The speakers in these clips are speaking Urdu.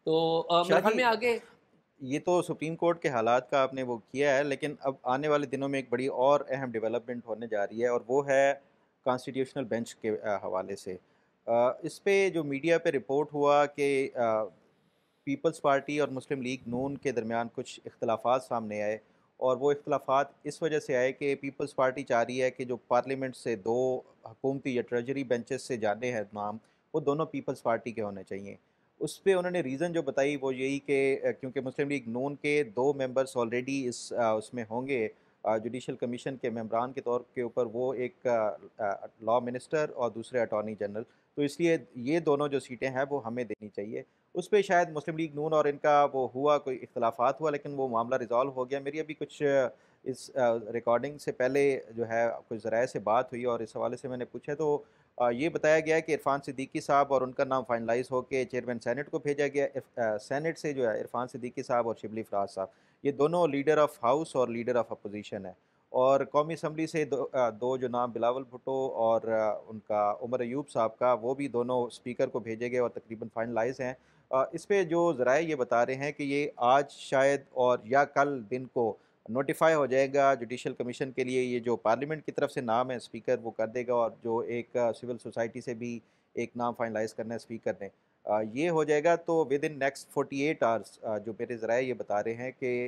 تو میرے خیال شاہی میں آگے یہ تو سپریم کورٹ کے حالات کا آپ نے وہ کیا ہے، لیکن اب آنے والے دنوں میں ایک بڑی اور اہم ڈیولپمنٹ ہونے جا رہی ہے، اور وہ ہے کانسٹیٹیوشنل بینچ کے حوالے سے۔ اس پہ جو میڈیا پہ رپورٹ ہوا کہ پیپلز پارٹی اور مسلم لیگ نون کے درمیان کچھ اختلافات سامنے آئے، اور وہ اختلافات اس وجہ سے آئے کہ پیپلز پارٹی چاہ رہی ہے کہ جو پارلیمنٹ سے دو حکومتی یا ٹریجری بینچز سے جانے ہیں نام، وہ دونوں پیپلز پارٹی کے ہونے چاہیے۔ اس پہ انہوں نے ریزن جو بتائی وہ یہی کہ کیونکہ مسلم لیگ نون کے دو ممبرس آلریڈی اس میں ہوں گے جوڈیشل کمیشن کے ممبران کے طور کے اوپر، وہ ایک لا منسٹر اور دوسرے اٹارنی جنرل، تو اس لیے یہ دونوں جو سیٹیں ہیں وہ ہمیں دینی چاہیے۔ اس پہ شاید مسلم لیگ نون اور ان کا وہ ہوا، کوئی اختلافات ہوا، لیکن وہ معاملہ ریزالو ہو گیا۔ میری ابھی کچھ اس ریکارڈنگ سے پہلے جو ہے کچھ ذرائع سے بات ہوئی، اور اس حوالے سے میں نے پوچھا تو یہ بتایا گیا کہ عرفان صدیقی صاحب اور ان کا نام فائنلائز ہو کے چیئرمین سینٹ کو بھیجا گیا۔ سینٹ سے جو ہے عرفان صدیقی صاحب اور شبلی فراز صاحب، یہ دونوں لیڈر آف ہاؤس اور لیڈر آف اپوزیشن ہیں، اور قومی اسمبلی سے دو جو نام بلاول بھٹو اور ان کا عمر ایوب صاحب کا، وہ بھی دونوں اسپیکر کو بھیجے گئے اور تقریباً فائنلائز ہیں۔ اس پہ جو ذرائع یہ بتا رہے ہیں کہ یہ آج شاید اور یا کل دن کو نوٹیفائی ہو جائے گا جوڈیشل کمیشن کے لیے، یہ جو پارلیمنٹ کی طرف سے نام ہے اسپیکر وہ کر دے گا، اور جو ایک سول سوسائٹی سے بھی ایک نام فائنلائز کرنا ہے اسپیکر نے، یہ ہو جائے گا۔ تو ود ان نیکسٹ 48 آورس جو میرے ذرائع یہ بتا رہے ہیں کہ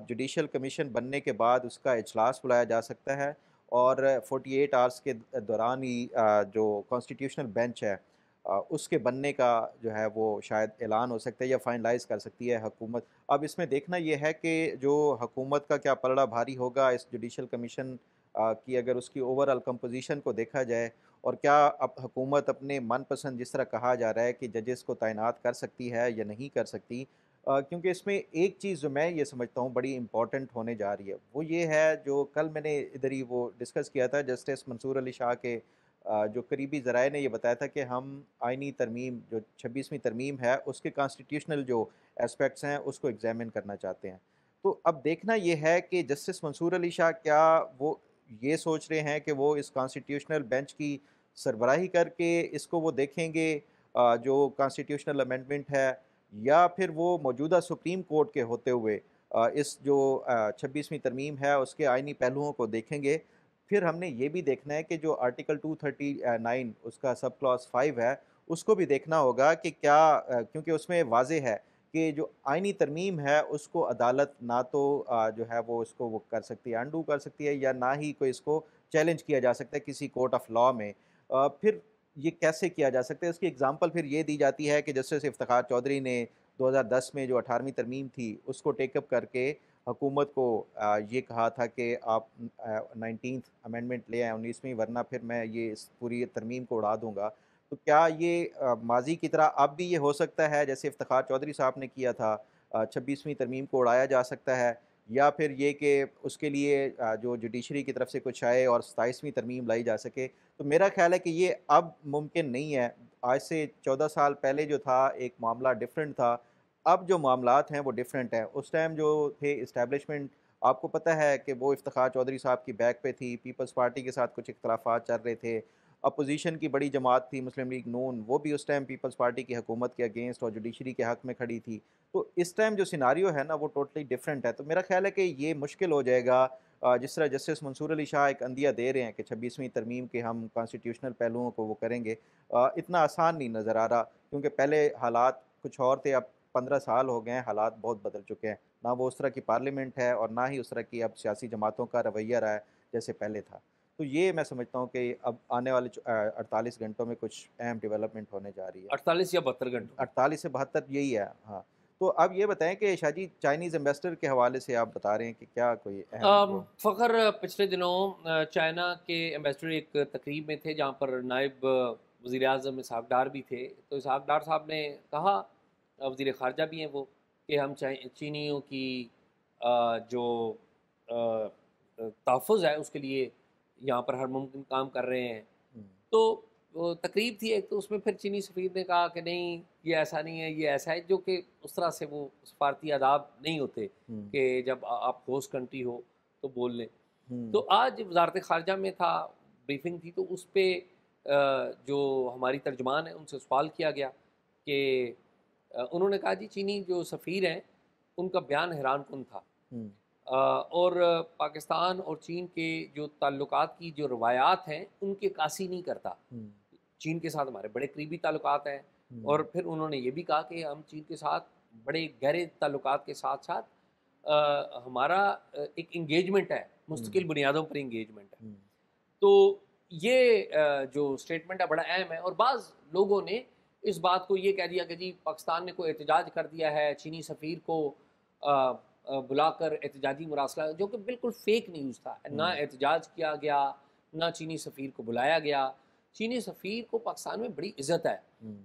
جوڈیشل کمیشن بننے کے بعد اس کا اجلاس بلایا جا سکتا ہے، اور 48 آورس کے دوران ہی جو کانسٹیٹیوشنل بینچ ہے اس کے بننے کا جو ہے وہ شاید اعلان ہو سکتا ہے یا فائنلائز کر سکتی ہے حکومت۔ اب اس میں دیکھنا یہ ہے کہ جو حکومت کا کیا پلڑا بھاری ہوگا اس جوڈیشل کمیشن کی، اگر اس کی اوور آل کمپوزیشن کو دیکھا جائے، اور کیا اب حکومت اپنے من پسند، جس طرح کہا جا رہا ہے کہ ججز کو تعینات کر سکتی ہے یا نہیں کر سکتی، کیونکہ اس میں ایک چیز جو میں یہ سمجھتا ہوں بڑی امپورٹنٹ ہونے جا رہی ہے، وہ یہ ہے جو کل میں نے ادھر ہی وہ ڈسکس کیا تھا جسٹس منصور علی شاہ کے جو قریبی ذرائع نے یہ بتایا تھا کہ ہم آئینی ترمیم جو 26ویں ترمیم ہے اس کے کانسٹیٹیوشنل جو اسپیکٹس ہیں اس کو ایگزامن کرنا چاہتے ہیں۔ تو اب دیکھنا یہ ہے کہ جسٹس منصور علی شاہ کیا وہ یہ سوچ رہے ہیں کہ وہ اس کانسٹیٹیوشنل بینچ کی سربراہی کر کے اس کو وہ دیکھیں گے جو کانسٹیٹیوشنل امینڈمنٹ ہے، یا پھر وہ موجودہ سپریم کورٹ کے ہوتے ہوئے اس جو 26ویں ترمیم ہے اس کے آئینی پہلوؤں کو دیکھیں گے۔ پھر ہم نے یہ بھی دیکھنا ہے کہ جو آرٹیکل 239 اس کا سب کلاس 5 ہے، اس کو بھی دیکھنا ہوگا کہ کیا کیونکہ اس میں واضح ہے کہ جو آئینی ترمیم ہے اس کو عدالت نہ تو جو ہے وہ اس کو وہ کر سکتی ہے، انڈو کر سکتی ہے، یا نہ ہی کوئی اس کو چیلنج کیا جا سکتا ہے کسی کورٹ آف لاء میں۔ پھر یہ کیسے کیا جا سکتا ہے، اس کی اگزامپل پھر یہ دی جاتی ہے کہ جسٹس افتخار چودھری نے 2010 میں جو 18ویں ترمیم تھی اس کو ٹیک اپ کر کے حکومت کو یہ کہا تھا کہ آپ 19th امینڈمنٹ لے آئیں 19ویں، ورنہ پھر میں یہ اس پوری ترمیم کو اڑا دوں گا۔ تو کیا یہ ماضی کی طرح اب بھی یہ ہو سکتا ہے جیسے افتخار چودھری صاحب نے کیا تھا، 26ویں ترمیم کو اڑایا جا سکتا ہے، یا پھر یہ کہ اس کے لیے جو جوڈیشری کی طرف سے کچھ آئے اور 27ویں ترمیم لائی جا سکے؟ تو میرا خیال ہے کہ یہ اب ممکن نہیں ہے۔ آج سے 14 سال پہلے جو تھا ایک معاملہ ڈیفرنٹ تھا، اب جو معاملات ہیں وہ ڈیفرنٹ ہیں۔ اس ٹائم جو تھے اسٹیبلشمنٹ، آپ کو پتہ ہے کہ وہ افتخار چودھری صاحب کی بیک پہ تھی، پیپلز پارٹی کے ساتھ کچھ اختلافات چل رہے تھے، اپوزیشن کی بڑی جماعت تھی مسلم لیگ نون، وہ بھی اس ٹائم پیپلز پارٹی کی حکومت کے اگینسٹ اور جوڈیشری کے حق میں کھڑی تھی۔ تو اس ٹائم جو سیناریو ہے نا وہ ٹوٹلی ڈیفرنٹ ہے۔ تو میرا خیال ہے کہ یہ مشکل ہو جائے گا، جس طرح جسٹس منصور علی شاہ ایک عندیہ دے رہے ہیں کہ 26ویں ترمیم کے ہم کانسٹیٹیوشنل پہلوؤں کو وہ کریں گے، اتنا آسان نہیں نظر آ رہا، کیونکہ پہلے حالات کچھ اور تھے، اب 15 سال ہو گئے ہیں، حالات بہت بدل چکے ہیں، نہ وہ اس طرح کی پارلیمنٹ ہے اور نہ ہی اس طرح کی اب سیاسی جماعتوں کا رویہ رہا ہے جیسے پہلے تھا۔ تو یہ میں سمجھتا ہوں کہ اب آنے والے 48 گھنٹوں میں کچھ اہم ڈیولپمنٹ ہونے جا رہی ہے۔ 48 یا 72 گھنٹوں میں 48 سے 72 یہی ہے، ہاں۔ تو اب یہ بتائیں کہ شاہ جی چائنیز ایمبیسڈر کے حوالے سے آپ بتا رہے ہیں کہ کیا کوئی اہم وہ؟ فخر پچھلے دنوں چائنا کے ایمبیسڈر ایک تقریب میں تھے جہاں پر نائب وزیر اعظم اسحاق ڈار بھی تھے، تو اسحاق ڈار صاحب نے کہا، وزیر خارجہ بھی ہیں وہ، کہ ہم چینیوں کی جو تحفظ ہے اس کے لیے یہاں پر ہر ممکن کام کر رہے ہیں۔ تو وہ تقریب تھی ایک، تو اس میں پھر چینی سفیر نے کہا کہ نہیں یہ ایسا نہیں ہے، یہ ایسا ہے، جو کہ اس طرح سے وہ سفارتی آداب نہیں ہوتے کہ جب آپ ہوسٹ کنٹری ہو تو بول لیں۔ تو آج وزارت خارجہ میں تھا، بریفنگ تھی، تو اس پہ جو ہماری ترجمان ہے ان سے سوال کیا گیا کہ انہوں نے کہا جی چینی جو سفیر ہیں ان کا بیان حیران کن تھا، اور پاکستان اور چین کے جو تعلقات کی جو روایات ہیں ان کی عکاسی نہیں کرتا. چین کے ساتھ ہمارے بڑے قریبی تعلقات ہیں، اور پھر انہوں نے یہ بھی کہا کہ ہم چین کے ساتھ بڑے گہرے تعلقات کے ساتھ ساتھ ہمارا ایک انگیجمنٹ ہے، مستقل بنیادوں پر انگیجمنٹ ہے. تو یہ جو اسٹیٹمنٹ ہے بڑا اہم ہے. اور بعض لوگوں نے اس بات کو یہ کہہ دیا کہ جی پاکستان نے کوئی احتجاج کر دیا ہے چینی سفیر کو بلا کر احتجاجی مراسلہ، جو کہ بالکل فیک نیوز تھا. نہ احتجاج کیا گیا، نہ چینی سفیر کو بلایا گیا. چینی سفیر کو پاکستان میں بڑی عزت ہے،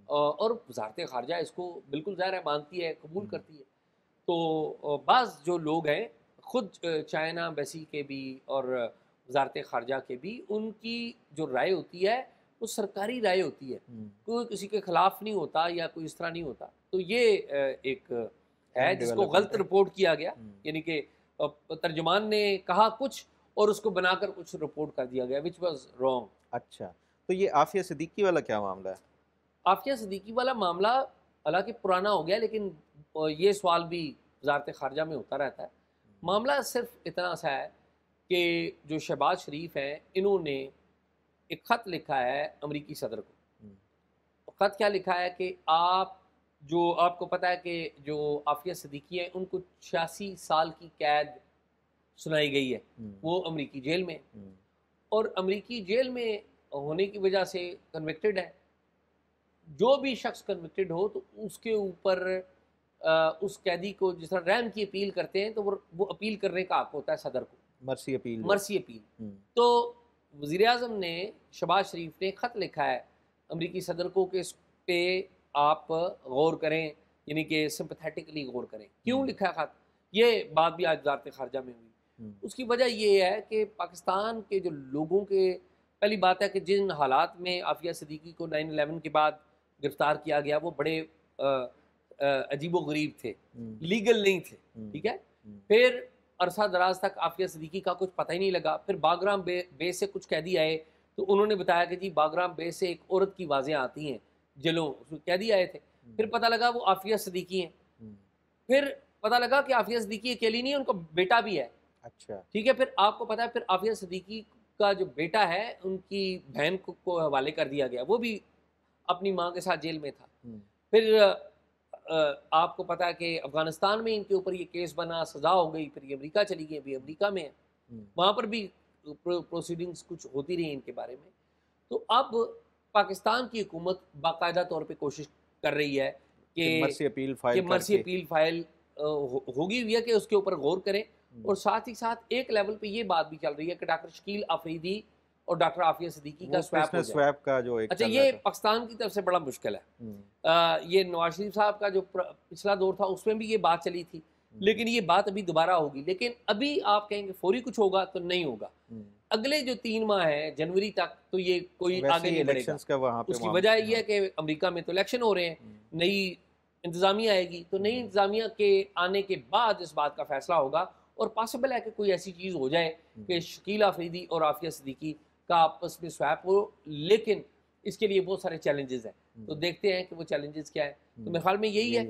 اور وزارت خارجہ اس کو بالکل ظاہر ہے مانتی ہے، قبول کرتی ہے. تو بعض جو لوگ ہیں خود چائنا ایمبیسی کے بھی اور وزارت خارجہ کے بھی، ان کی جو رائے ہوتی ہے وہ سرکاری رائے ہوتی ہے، کوئی کسی کے خلاف نہیں ہوتا یا کوئی اس طرح نہیں ہوتا. تو یہ ایک ہے جس کو غلط رپورٹ کیا گیا، یعنی کہ ترجمان نے کہا کچھ اور اس کو بنا کر کچھ رپورٹ کر دیا گیا which was wrong. اچھا، تو یہ عافیہ صدیقی والا کیا معاملہ ہے؟ عافیہ صدیقی والا معاملہ حالانکہ پرانا ہو گیا، لیکن یہ سوال بھی وزارت خارجہ میں ہوتا رہتا ہے. معاملہ صرف اتنا سا ہے کہ جو شہباز شریف ہیں انہوں نے ایک خط لکھا ہے امریکی صدر کو. خط کیا لکھا ہے کہ آپ کو پتہ ہے کہ جو عافیہ صدیقی ہیں ان کو 86 سال کی قید سنائی گئی ہے، وہ امریکی جیل میں، اور امریکی جیل میں ہونے کی وجہ سے کنوکٹڈ ہے. جو بھی شخص کنوکٹڈ ہو تو اس کے اوپر اس قیدی کو جس طرح رحم کی اپیل کرتے ہیں تو وہ اپیل کرنے کا حق ہوتا ہے صدر کو، مرسی اپیل. تو وزیر اعظم نے شہباز شریف نے خط لکھا ہے امریکی صدر کو کہ اس پہ آپ غور کریں، یعنی کہ سمپتھیٹکلی غور کریں. کیوں لکھا خط؟ یہ بات بھی آج وزارت خارجہ میں ہوئی. اس کی وجہ یہ ہے کہ پاکستان کے جو لوگوں کے، پہلی بات ہے کہ جن حالات میں عافیہ صدیقی کو 9/11 کے بعد گرفتار کیا گیا وہ بڑے عجیب و غریب تھے، لیگل نہیں تھے. ٹھیک ہے، پھر عرصہ دراز تک عافیہ صدیقی کا کچھ پتہ ہی نہیں لگا. پھر باگرام بیس سے کچھ قیدی آئے تو انہوں نے بتایا کہ جی باگرام بیس سے ایک عورت کی آوازیں آتی ہیں جلوں، قیدی آئے تھے. پھر پتہ لگا وہ عافیہ صدیقی ہیں. پھر پتہ لگا کہ عافیہ صدیقی اکیلی نہیں ہے، ان کا بیٹا بھی ہے. اچھا ٹھیک ہے، پھر آپ کو پتہ ہے پھر عافیہ صدیقی کا جو بیٹا ہے ان کی بہن کو حوالے کر دیا گیا، وہ بھی اپنی ماں کے ساتھ جیل میں تھا. پھر آپ کو پتہ ہے کہ افغانستان میں ان کے اوپر یہ کیس بنا، سزا ہو گئی، پھر یہ امریکہ چلی گئی، ابھی امریکہ میں ہے، وہاں پر بھی پروسیڈنگز کچھ ہوتی رہی ان کے بارے میں. تو اب پاکستان کی حکومت باقاعدہ طور پہ کوشش کر رہی ہے کہ مرسی اپیل فائل ہوگی ہوئی ہے کہ اس کے اوپر غور کریں. اور ساتھ ہی ساتھ ایک لیول پہ یہ بات بھی چل رہی ہے کہ ڈاکٹر شکیل آفریدی اور ڈاکٹر عافیہ صدیقی کا سویپ کا جو ایک، اچھا یہ پاکستان کی طرف سے بڑا مشکل ہے. یہ نواز شریف صاحب کا جو پچھلا دور تھا اس میں بھی یہ بات چلی تھی، لیکن یہ بات ابھی دوبارہ ہوگی. لیکن ابھی آپ کہیں گے فوری کچھ ہوگا تو نہیں ہوگا. اگلے جو 3 ماہ ہیں جنوری تک تو یہ کوئی آگے نہیں بڑھے گا. اس کی وجہ یہ ہے کہ امریکہ میں تو الیکشن ہو رہے ہیں، نئی انتظامیہ آئے گی، تو نئی انتظامیہ کے آنے کے بعد اس بات کا فیصلہ ہوگا. اور پاسبل ہے کہ کوئی ایسی چیز ہو جائے کہ شکیل آفریدی اور عافیہ صدیقی کا آپس میں سویپ ہو، لیکن اس کے لیے بہت سارے چیلنجز ہیں. تو دیکھتے ہیں کہ وہ چیلنجز کیا ہیں. تو میرے خیال میں یہی ہے